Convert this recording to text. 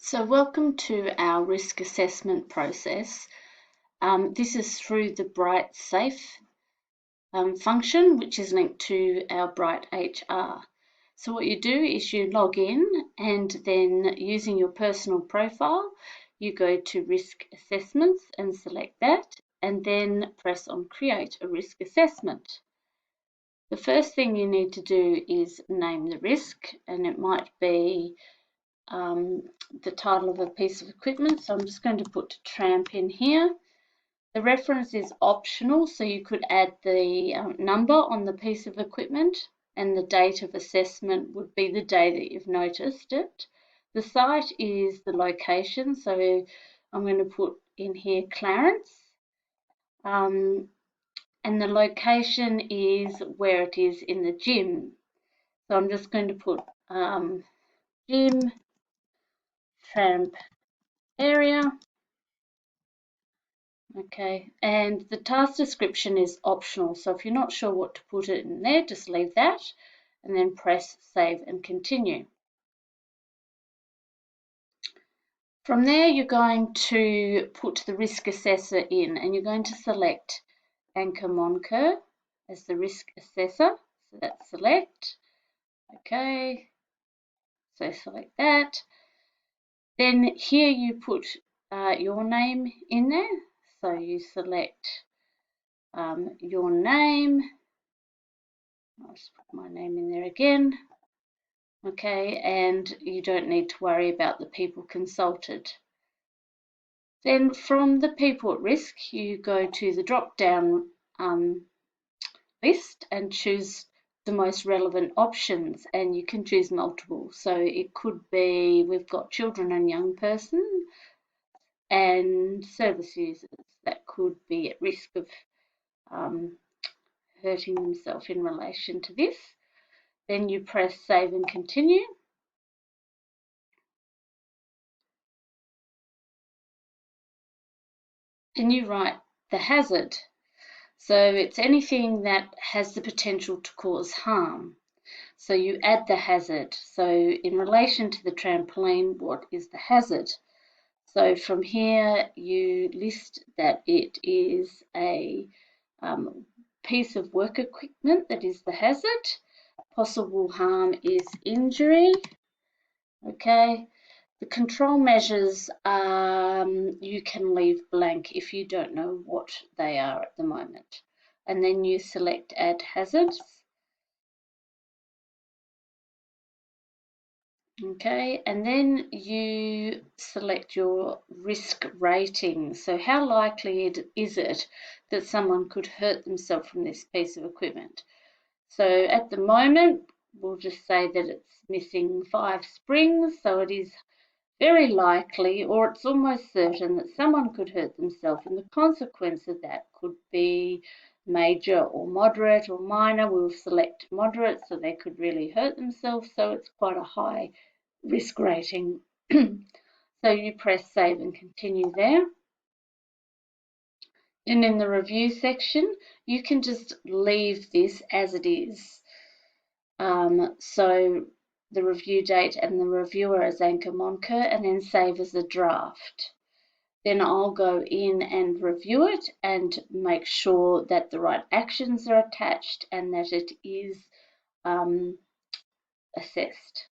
So welcome to our risk assessment process. This is through the Brightsafe function, which is linked to our Bright HR. So what you do is you log in, and then using your personal profile, you go to risk assessments and select that, and then press on create a risk assessment. The first thing you need to do is name the risk, and it might be the title of a piece of equipment. So I'm just going to put tramp in here. The reference is optional, so you could add the number on the piece of equipment, and the date of assessment would be the day that you've noticed it. The site is the location, so I'm going to put in here Clarence, and the location is where it is in the gym. So I'm just going to put gym tramp area. Okay, and the task description is optional, so if you're not sure what to put it in there, just leave that and then press save and continue. From there, you're going to put the risk assessor in, and you're going to select Anchor Moncur as the risk assessor. So that's select. Okay, so select that. Then here you put your name in there. So you select your name. I'll just put my name in there again. Okay, and you don't need to worry about the people consulted. Then from the people at risk, you go to the drop-down list and choose the most relevant options, and you can choose multiple. So it could be, we've got children and young person and service users that could be at risk of hurting themselves in relation to this. Then you press save and continue. Then you write the hazard. So it's anything that has the potential to cause harm. So you add the hazard. So in relation to the trampoline, what is the hazard? So from here you list that it is a piece of work equipment that is the hazard. Possible harm is injury. Okay. The control measures you can leave blank if you don't know what they are at the moment. And then you select add hazards. Okay, and then you select your risk rating. So how likely is it that someone could hurt themselves from this piece of equipment? So at the moment, we'll just say that it's missing 5 springs, so it is very likely, or it's almost certain, that someone could hurt themselves, and the consequence of that could be major or moderate or minor. We'll select moderate, so they could really hurt themselves, so it's quite a high risk rating. So you press save and continue there. And in the review section, you can just leave this as it is. So the review date and the reviewer as Anchor Moncur, and then save as a draft. Then I'll go in and review it and make sure that the right actions are attached and that it is assessed.